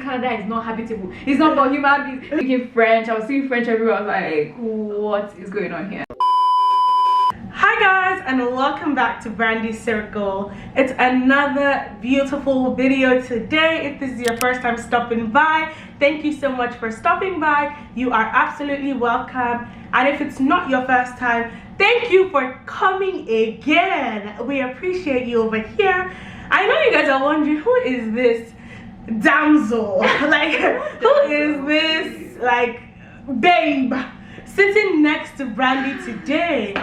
Canada is not habitable. It's not for human beings. Speaking French, I was seeing French everywhere. I was like, what is going on here? Hi guys, and welcome back to Brandy's Circle. It's another beautiful video today. If this is your first time stopping by, thank you so much for stopping by. You are absolutely welcome. And if it's not your first time, thank you for coming again. We appreciate you over here. I know you guys are wondering, who is this damsel? Like, who is this, like, babe sitting next to Brandy today?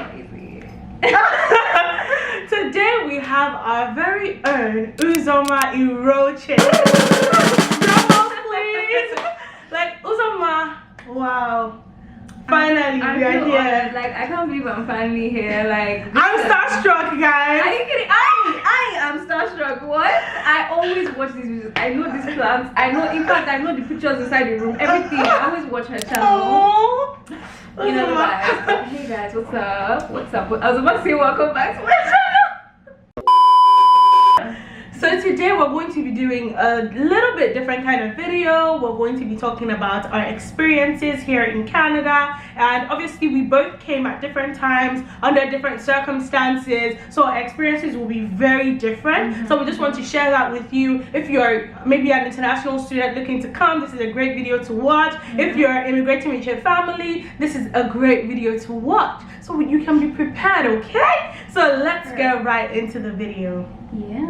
Today we have our very own UzomaIroche. Drama, please. Like, Uzoma, wow. Finally, we are here. Honest. Like, I can't believe I'm finally here. Like, I'm starstruck, guys. Are you kidding? I am starstruck. What? I always watch these videos. I know these plants. I know, in fact, I know the pictures inside the room. Everything. I always watch her channel. Aww. You know, guys. Hey guys, what's up? What's up? I was about to say welcome back to my channel. So today we're going to be doing a little bit different kind of video. We're going to be talking about our experiences here in Canada, and obviously we both came at different times under different circumstances, so our experiences will be very different. So we just want to share that with you. If you're maybe an international student looking to come, this is a great video to watch. If you're immigrating with your family, this is a great video to watch, so you can be prepared. Okay, so let's get right into the video. Yeah.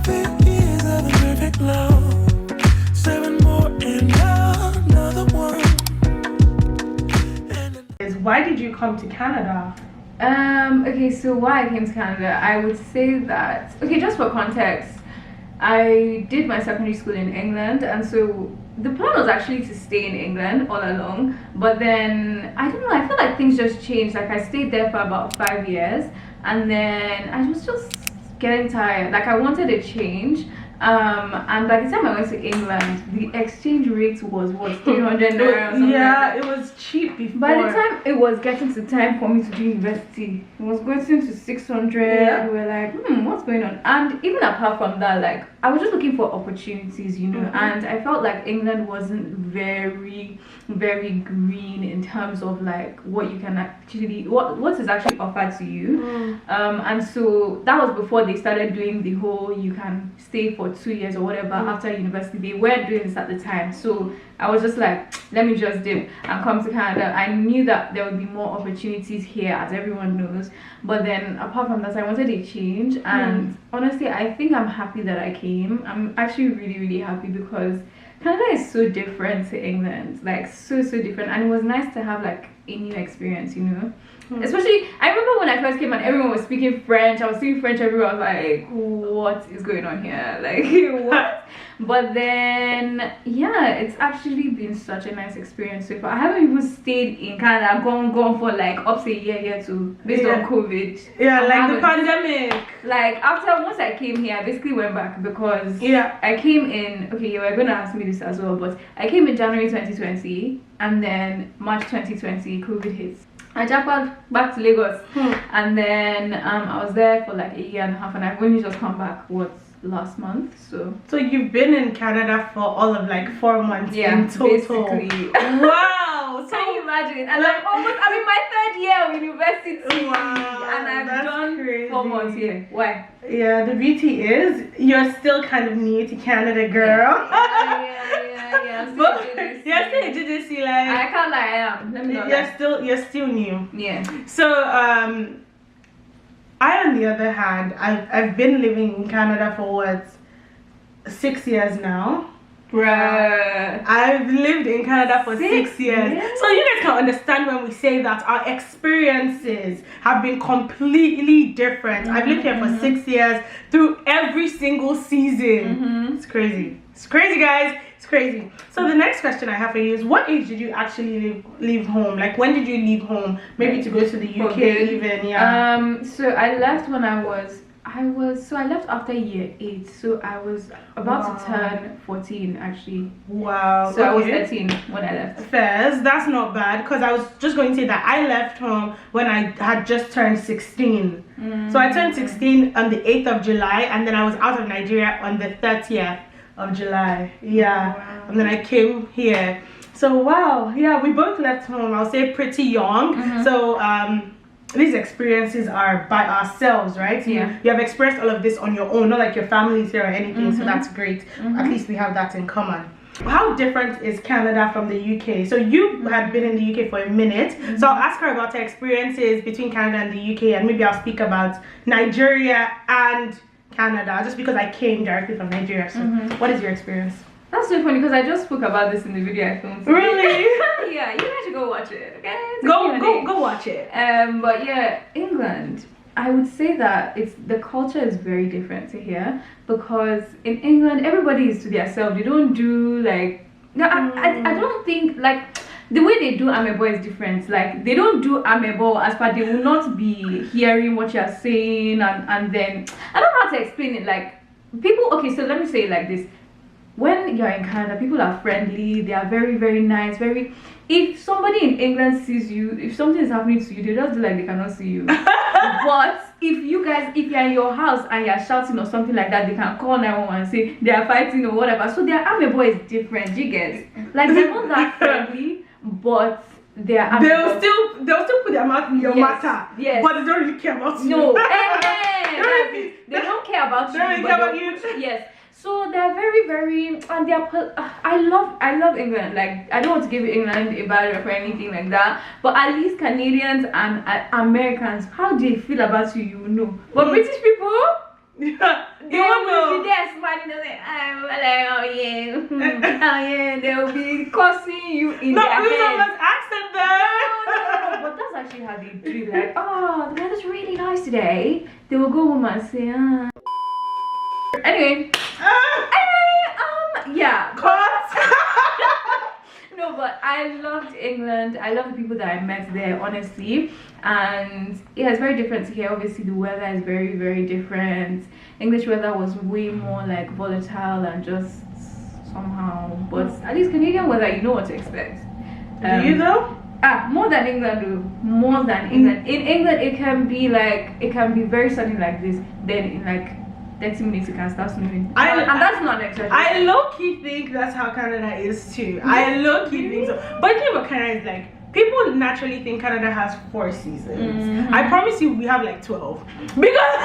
7 years of the perfect love, 7 more and another one. Why did you come to Canada? Okay, so why I came to Canada, I would say that, okay, just for context, I did my secondary school in England, and so the plan was actually to stay in England all along, but then I don't know, I feel like things just changed. Like, I stayed there for about 5 years, and then I was just getting tired. Like, I wanted a change, and by the time I went to England, the exchange rate was what, 300 naira or something. Yeah, like that. it was cheap before. By the time it was getting to time for me to do university, it was going to 600. Yeah. We were like, what's going on? And even apart from that, like, I was just looking for opportunities, you know, and I felt like England wasn't very green in terms of like what you can actually, what is actually offered to you. And so that was before they started doing the whole you can stay for 2 years or whatever after university. They weren't doing this at the time, so I was just like, let me just dip and come to Canada. I knew that there would be more opportunities here, as everyone knows, but then apart from that, I wanted a change. And honestly, I think I'm happy that I came. I'm actually really happy, because Canada is so different to England, like so different, and it was nice to have like a new experience, you know. Especially, I remember when I first came and everyone was speaking French. I was seeing French everywhere. I was like, what is going on here? Like, what? But then, yeah, it's actually been such a nice experience so far. I haven't even stayed in Canada, gone for like up to a year too, based on COVID. Yeah, like the pandemic. Like, once I came here, I basically went back, because I came in, okay, you were going to ask me this as well, but I came in January 2020, and then March 2020, COVID hits. I jumped back to Lagos, and then I was there for like a year and a half, and I've only just come back last month. So you've been in Canada for all of like 4 months in total. Basically. Wow. So can you imagine? And I'm in my 3rd year of university. Wow, And I've done crazy. 4 months here. Why? Yeah, the beauty is you're still kind of new to Canada, girl. Yeah. But you're still a GDC, like, I can't lie, I am. Let me know. You're still new. Yeah. So I, on the other hand, I've been living in Canada for what, 6 years now. Bruh. I've lived in Canada for 6 years. So you guys can understand when we say that our experiences have been completely different. I've lived here for 6 years, through every single season. It's crazy. It's crazy, guys. It's crazy. So the next question I have for you is, what age did you actually leave home? Like, when did you leave home? Maybe to go to the UK even, yeah. So I left when I left after year 8, so I was about to turn 14 actually. Wow. So I was 13 when I left. Fairs, that's not bad, because I was just going to say that I left home when I had just turned 16. So I turned 16 on the 8th of July, and then I was out of Nigeria on the 30th of July. Yeah. Wow. And then I came here. So wow, yeah, we both left home, I'll say pretty young. So these experiences are by ourselves, right? Yeah. You have experienced all of this on your own, not like your family is here or anything. So that's great. At least we have that in common. How different is Canada from the UK? So you had been in the UK for a minute. So I'll ask her about her experiences between Canada and the UK, and maybe I'll speak about Nigeria and Canada, just because I came directly from Nigeria. So what is your experience? That's so funny because I just spoke about this in the video I filmed. Really? Yeah, you guys should go watch it. Okay. It's a Go Q&A. watch it. But yeah, England. I would say that the culture is very different to here, because in England everybody is to themselves. They don't do like I don't think like the way they do amebo is different. Like they don't do amebo as far, they will not be hearing what you're saying, and then I don't know how to explain it. Like people, okay, so let me say it like this. When you're in Canada, people are friendly, they are very, very nice, very... If somebody in England sees you, if something is happening to you, they just do like they cannot see you. But if you're in your house and you're shouting or something like that, they can call 911 and say they are fighting or whatever. So their amebo is different, you get? Like they're not that friendly, but they're they'll still put their mouth in your matter. Yes. But they don't really care about you. No. They don't care about you. They don't really care about you. Yes. So they're very, very, and they're. I love England. Like I don't want to give England a bad rep or anything like that, but at least Canadians and Americans, how they feel about you, you know. But British people, Yeah, they will be there smiling and saying, "I'm like, oh yeah, oh yeah." They will be cursing you in their head. accent there. No, but that's actually how they do it. Like, oh, the weather's really nice today. They will go home and say, Anyway, yeah. No, but I loved England. I love the people that I met there, honestly. And yeah, it's very different here. Obviously, the weather is very, very different. English weather was way more like volatile and just somehow. But at least Canadian weather, you know what to expect. Do you though? More than England, though. More than England. In England, it can be very sunny like this. Then in like 30 minutes you can start snowing. And that's not an exaggeration. I low-key think that's how Canada is too. I low-key think so. But the thing about Canada is like, people naturally think Canada has 4 seasons. I promise you we have like 12. Because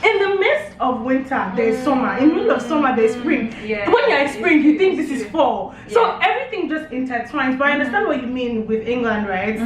in the midst of winter there's summer. In the middle of summer there's spring. Yeah. When you're in spring you think this is fall. Yeah. So everything just intertwines. But I understand what you mean with England, right?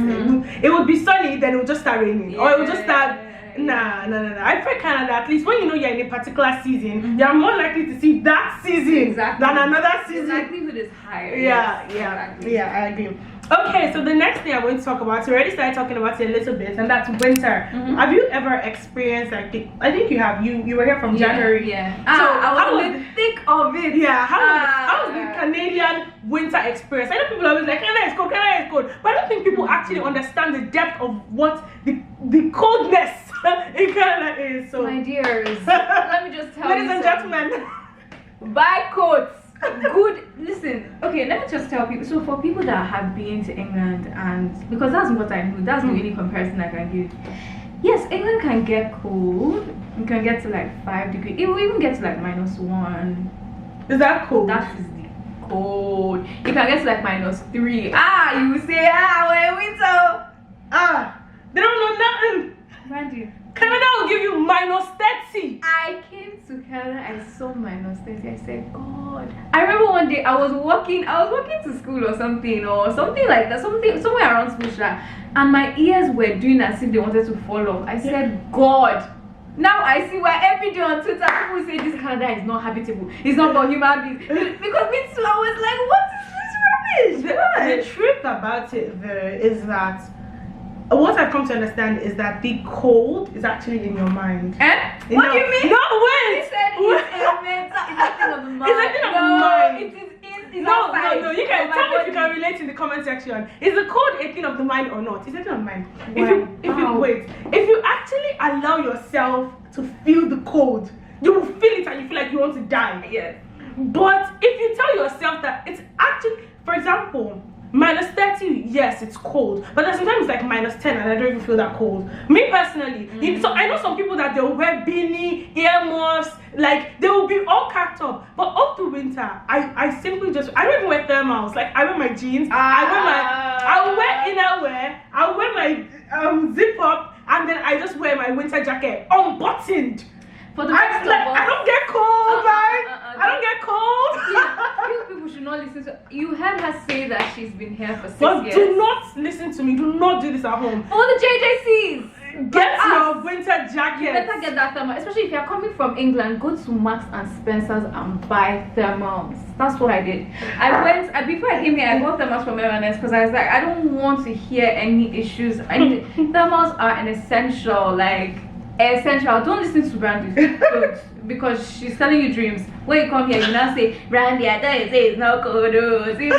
It would be sunny, then it would just start raining. Or it would just start... Nah. I prefer Canada. At least when you know you're in a particular season, you're more likely to see that season than another season. The likelihood is higher. Yeah, yes, yeah, exactly. yeah, I agree. Okay, so the next thing I'm going to talk about, we already started talking about it a little bit, and that's winter. Have you ever experienced like I think you have. You were here from January. Yeah. So I was in the thick of it. Yeah. How was the Canadian winter experience? I know people are always like Canada is cold, but I don't think people actually understand the depth of what the coldness in Canada is. So my dears, let me just tell you, ladies and gentlemen, buy coats. Good. Listen, okay, let me just tell people. So for people that have been to England, and because that's what I know, that's the only comparison I can give. Yes, England can get cold. It can get to like 5 degrees. It will even get to like -1. Is that cold? That is the cold. You can get to like -3. You will say, we're in winter. They don't know nothing. Brandy, Canada will give you -30. I came to Canada, I saw -30. I said, God. I remember one day I was walking to school or something like that, somewhere around school, and my ears were doing as if they wanted to fall off. I said, God. Now I see why every day on Twitter people say this Canada is not habitable. It's not for human beings. Because me too, I was like, what is this rubbish? The truth about it is that what I've come to understand is that the cold is actually in your mind. What do you mean? No, wait! He said it's a thing of the mind. It's a thing of the mind. It's No, you can tell me if you can relate in the comment section. Is the cold a thing of the mind or not? It's a thing of the mind. If you actually allow yourself to feel the cold, you will feel it and you feel like you want to die. Yes. But if you tell yourself that it's actually, for example, -30, yes, it's cold, but then sometimes it's like -10 and I don't even feel that cold. Me personally, so I know some people that they'll wear beanie, earmuffs, like they will be all capped up. But up to winter, I simply just, I don't even wear thermals. Like I wear my jeans, I'll wear innerwear, I'll wear my zip up, and then I just wear my winter jacket unbuttoned. For the rest of us, I don't get cold, guys. I don't get cold. You people should not listen to. You heard her say that she's been here for 6 But years. do not listen to me. Do not do this at home. For the JJCs, Get your winter jacket. you better get that thermal. Especially if you're coming from England, go to Marks and Spencer's and buy thermals. That's what I did. Before I came here, I bought thermals from YRS because I was like, I don't want to hear any issues. Thermals are an essential, essential. Don't listen to Brandy because she's telling you dreams. When you come here, you now say, Brandy, I thought you say it's not cold. See me,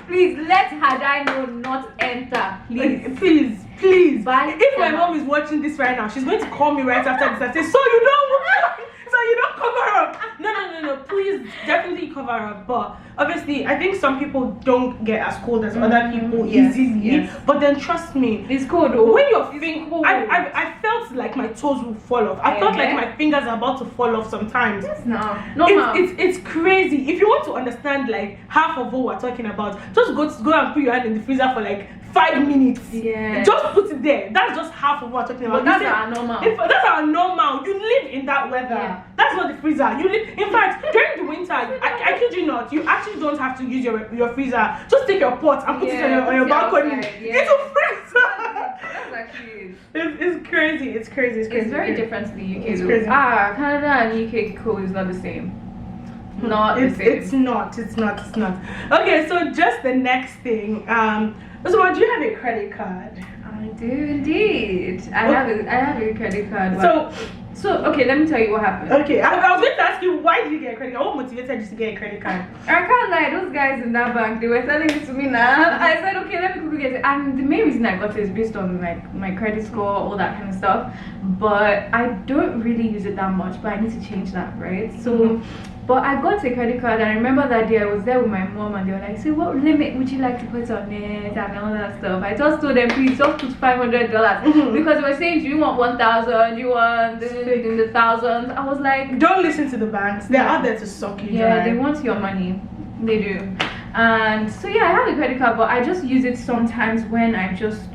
please let Hadai know not enter. Please. Please. If my mom is watching this right now, she's going to call me right after this and say, so you don't cover up. No. Please, definitely cover up. But obviously, I think some people don't get as cold as other people easily. Yes. But then trust me, it's cold. When you're feeling cold, I felt like my toes will fall off. I felt like my fingers are about to fall off sometimes. Yes, no. It's crazy. If you want to understand like half of what we're talking about, just go and put your hand in the freezer for like 5 minutes. Yeah. Just put it there. That's just half of what we're talking about. But that's our normal. That's our normal. You live in that weather. Yeah. That's not the freezer. You live. In fact, during the winter, I kid you not, you actually don't have to use your freezer. Just take your pot and put it on your balcony. It will freeze. That's actually. It's crazy. It's crazy. It's very different to the UK. It's crazy. Canada and UK cold is not the same. Not the same. It's not. Okay, so just the next thing. So, do you have a credit card? I do indeed. I have a credit card. So okay, let me tell you what happened. Okay, I was going to ask you, why did you get a credit card? What motivated you to get a credit card? I can't lie, those guys in that bank, they were selling it to me now. I said, okay, let me quickly get it. And the main reason I got it is based on like my credit score, all that kind of stuff. But I don't really use it that much, but I need to change that, right? So but I got a credit card, and I remember that day I was there with my mom, and they were like, so what limit would you like to put on it and all that stuff. I just told them, please just put $500 because they were saying, do you want 1,000, do you want in the thousands? I was like, don't listen to the banks, they're out there to suck you dry. They want your money, they do. And so I have a credit card, but I just use it sometimes when I just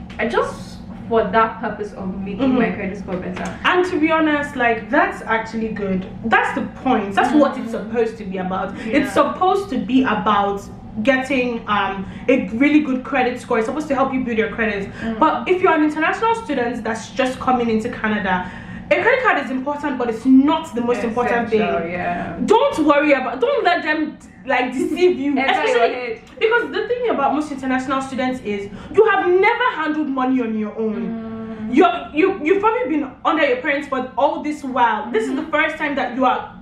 for that purpose of making my credit score better. And to be honest, like, that's actually good. That's the point. That's what it's supposed to be about. It's supposed to be about getting a really good credit score. It's supposed to help you build your credit. But if you're an international student that's just coming into Canada, a credit card is important, but it's not the most important thing. Don't let them like deceive you, especially because the thing about most international students is you have never handled money on your own. You've probably been under your parents for all this while. This is the first time that you are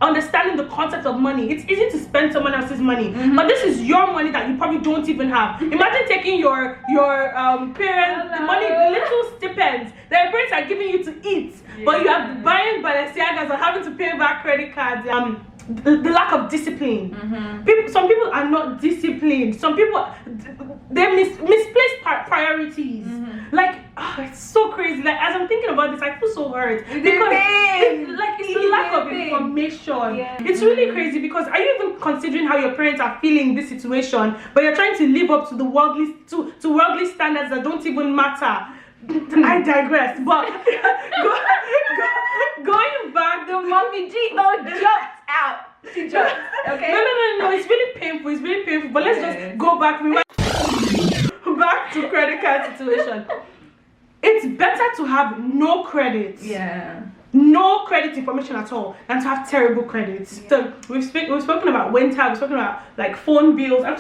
understanding the concept of money. It's easy to spend someone else's money, but this is your money that you probably don't even have. Imagine taking your parents the money, the little stipends that your parents are giving you to eat, but you are buying Balenciagas and having to pay back credit cards. The lack of discipline. Some people are not disciplined. Some people they misplace priorities. Like, it's so crazy. Like, as I'm thinking about this, I feel so hurt because it's the lack of information. It's really crazy because are you even considering how your parents are feeling in this situation, but you're trying to live up to the worldly standards that don't even matter. I digress, but going back, the mommy jumped out. She jumped. Okay. No. It's really painful. But let's just go back. Back to credit card situation. It's better to have no credit. No credit information at all than to have terrible credits. So we've spoken about winter. We've spoken about like phone bills. We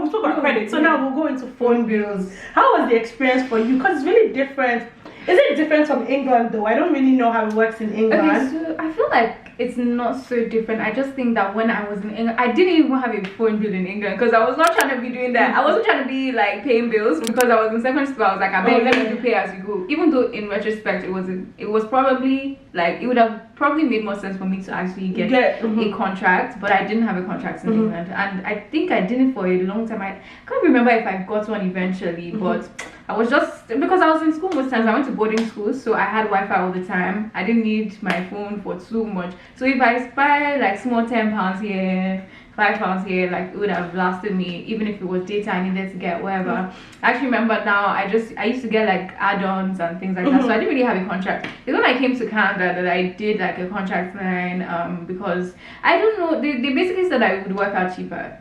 spoke about credit. So now we'll go into phone bills. How was the experience for you? Because it's really different. Is it different from England though? I don't really know how it works in England. Okay, so I feel like it's not so different. I just think that when I was in England, I didn't even have a phone bill in England because I was not trying to be doing that. I wasn't trying to be like paying bills because I was in secondary school. I was like, I bet let me do pay as you go. Even though in retrospect, it was probably like, it would have probably made more sense for me to actually get a contract, but I didn't have a contract in England, and I think I didn't for a long time. I can't remember if I got one eventually, but I was just, because I was in school most times, I went to boarding school, so I had Wi-Fi all the time. I didn't need my phone for too much. So if I spy like small £10 here, £5 here, like it would have lasted me, even if it was data I needed to get, whatever. I actually remember now, I used to get like add-ons and things like that, so I didn't really have a contract. It's when I came to Canada that I did like a contract line, because I don't know, they basically said I would work out cheaper,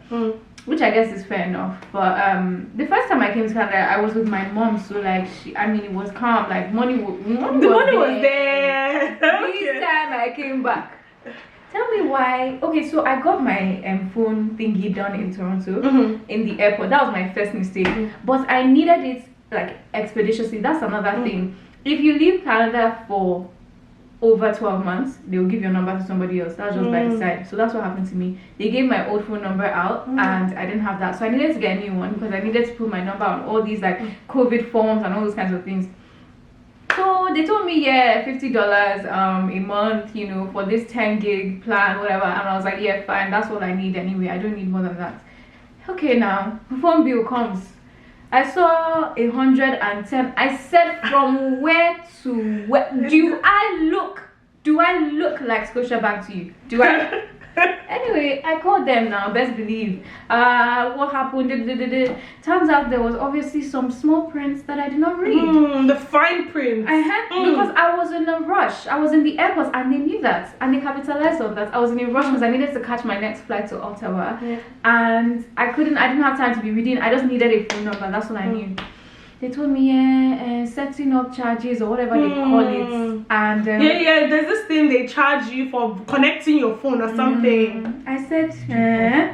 which I guess is fair enough. But the first time I came to Canada, I was with my mom, so like it was calm, like money was there. This time I came back. Tell me why. Okay, so I got my phone thingy done in Toronto, in the airport. That was my first mistake. But I needed it like expeditiously. That's another thing. If you leave Canada for over 12 months, they will give your number to somebody else. That's just by the side. So that's what happened to me. They gave my old phone number out, and I didn't have that. So I needed to get a new one because I needed to put my number on all these like COVID forms and all those kinds of things. So they told me, yeah, $50 a month, you know, for this 10 gig plan, whatever. And I was like, yeah, fine, that's all I need anyway. I don't need more than that. Okay, now phone bill comes. I saw 110. I said, from where to where? Do I look like Scotiabank to you? Do I? Anyway, I called them now, best believe. What happened? Turns out there was obviously some small prints that I did not read. The fine print. I had because I was in a rush. I was in the airport and they knew that, and they capitalized on that. I was in a rush because I needed to catch my next flight to Ottawa, and I didn't have time to be reading. I just needed a phone number. That's all I knew. They told me, setting up charges or whatever they call it, and there's this thing they charge you for connecting your phone or something. I said,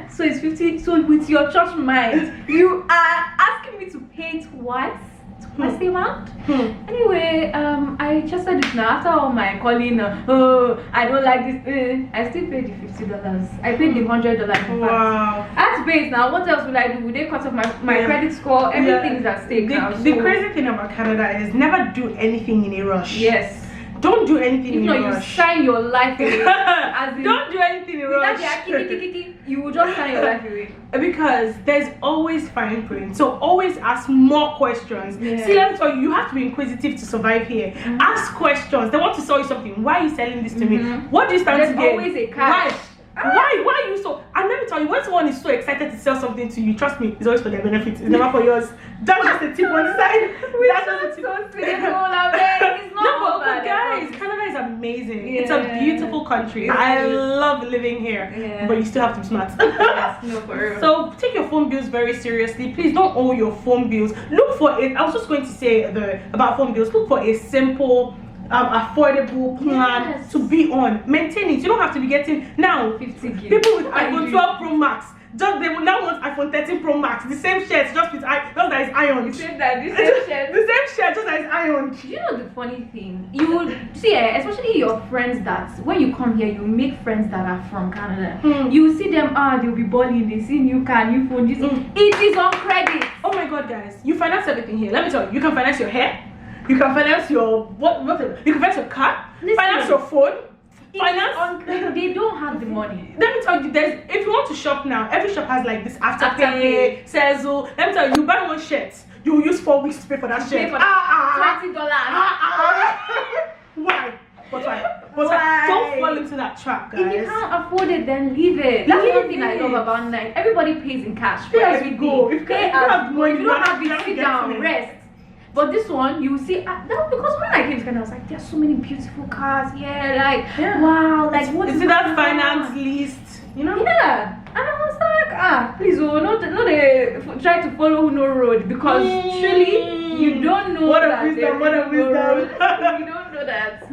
so it's 50. So with your church mind, you are asking me to pay twice the amount. Anyway, I just said it now after all my calling. I don't like this. I still paid the $50. I paid the $100. Wow. I have to pay it now. What else will I do? Will they cut off my credit score? Everything's at stake now. The crazy thing about Canada is never do anything in a rush. Yes. Don't do anything in a rush. You sign your life away. Don't do anything in a rush. You will just sign your life away. Because there's always fine print. So always ask more questions. See, let me tell you, you have to be inquisitive to survive here. Ask questions. They want to sell you something. Why are you selling this to me? What do you stand to gain? There's always a catch. Why are you so? And let me tell you, when someone is so excited to sell something to you, trust me, it's always for their benefit. It's never for yours. That's just a tip on the side. That's just a tip. No, but guys, Canada is amazing. It's a beautiful country. I love living here. But you still have to be smart. No, for real. So take your phone bills very seriously. Please don't owe your phone bills. Look for it. I was just going to say about phone bills. Look for a simple, affordable plan to be on. Maintain it. You don't have to be getting now 50 gig. People with iPhone 12 Pro Max, just they will now want iPhone 13 Pro Max. The same shirt, just that is ironed. You said that the same shirt. The same shirt, just that is ironed. You know the funny thing? You would see, especially your friends that when you come here, you make friends that are from Canada. You see them, they'll be balling. They see new car, new phone. It is on credit. Oh my God, guys! You finance everything here. Let me tell you, you can finance your hair. You can finance your you can finance your car, finance your phone, finance. They don't have the money. Let me tell you, if you want to shop now, every shop has like this afterpay, Sezzle. Let me tell you, you buy one shirt, you will use 4 weeks to pay for that shirt. $20. Why? But why? Don't fall into that trap, guys. If you can't afford it, then leave it. That's one thing I love about night. Everybody pays in cash for everything. If you don't have it, sit down, rest. But this one, you see, because when I came to Canada, I was like, there's so many beautiful cars here, wow, like what is that finance list, you know? Yeah, and I was like, please, not try to follow no road, because truly, you don't know what that. What a wisdom. You don't know that.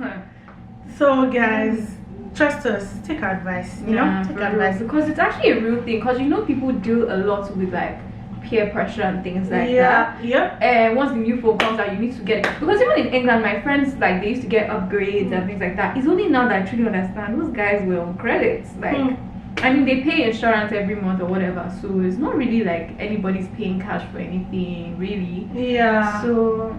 So guys, trust us, take our advice, you know, take our advice. Because it's actually a real thing, because you know people deal a lot with like peer pressure and things like yeah, that. yeah. And once the new phone comes out, you need to get it. Because even in England, my friends, like, they used to get upgrades and things like that. It's only now that I truly understand those guys were on credits. Like, I mean, they pay insurance every month or whatever, so it's not really like anybody's paying cash for anything, really. Yeah. So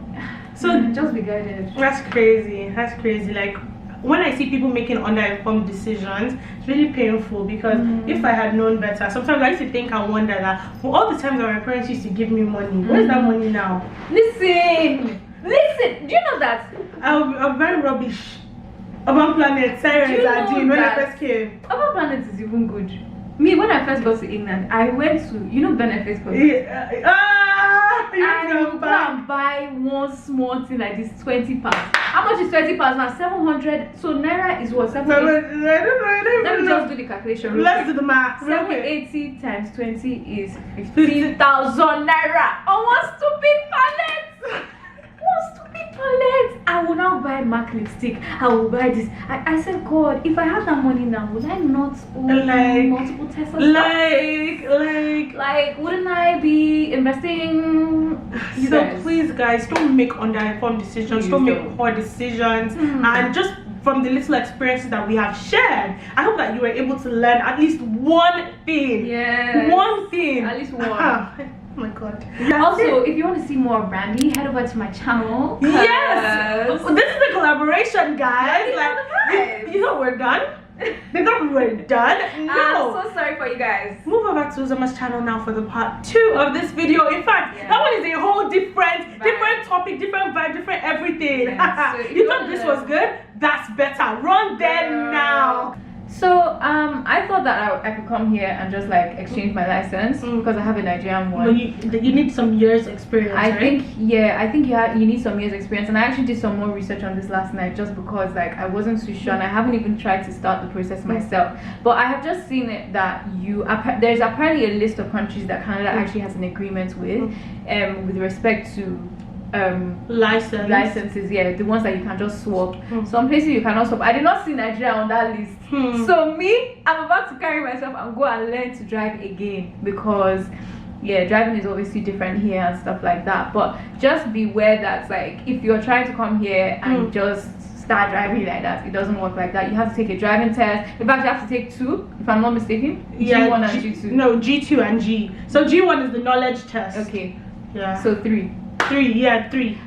just be guided. That's crazy. That's crazy. Like, when I see people making under-informed decisions, it's really painful because if I had known better, sometimes I used to think and wonder that, well, all the times that my parents used to give me money, where's that money now? Listen, do you know that? I'm very rubbish. Urban Planet, Sirens are doing when I first came. Urban Planet is even good. Me, when I first got to England, I went to, you know, benefits for I go and buy one small thing like this, 20 pounds. How much is 20 pounds now? 700. So Naira is what? 780. Let me just do the calculation. Let's do the math. 780 times 20 is 15,000 Naira. On one stupid pallet. I will now buy MAC lipstick. I will buy this. I said, God, if I had that money now, would I not own like multiple Tesla? Like, wouldn't I be investing? Please, guys, don't make under-informed decisions. Don't make poor decisions. And just from the little experiences that we have shared, I hope that you were able to learn at least one thing. Yeah. One thing. At least one. Oh my God. Also, if you want to see more of Brandy, head over to my channel. Yes! This is a collaboration, guys. Like, you know we're done. They thought we were done. No. I'm so sorry for you guys. Move over to Uzoma's channel now for the part 2 of this video. In fact, that one is a whole different topic, different vibe, different everything. Yeah, so you thought this was good? That's better. Run there now. So I thought that I could come here and just like exchange my license because I have a Nigerian one. Well, you need some years experience. I think you need some years experience, and I actually did some more research on this last night just because like I wasn't too sure and I haven't even tried to start the process myself. But I have just seen it that there's apparently a list of countries that Canada actually has an agreement with respect to licenses, the ones that you can just swap. Some places you cannot swap. I did not see Nigeria on that list. So me, I'm about to carry myself and go and learn to drive again because driving is obviously different here and stuff like that. But just beware that like if you're trying to come here and just start driving like that, it doesn't work like that. You have to take a driving test. In fact, you have to take 2 if I'm not mistaken. G1 and G2. No, G2 and G. So G1 is the knowledge test. Okay. Yeah. So 3. 3, yeah, 3.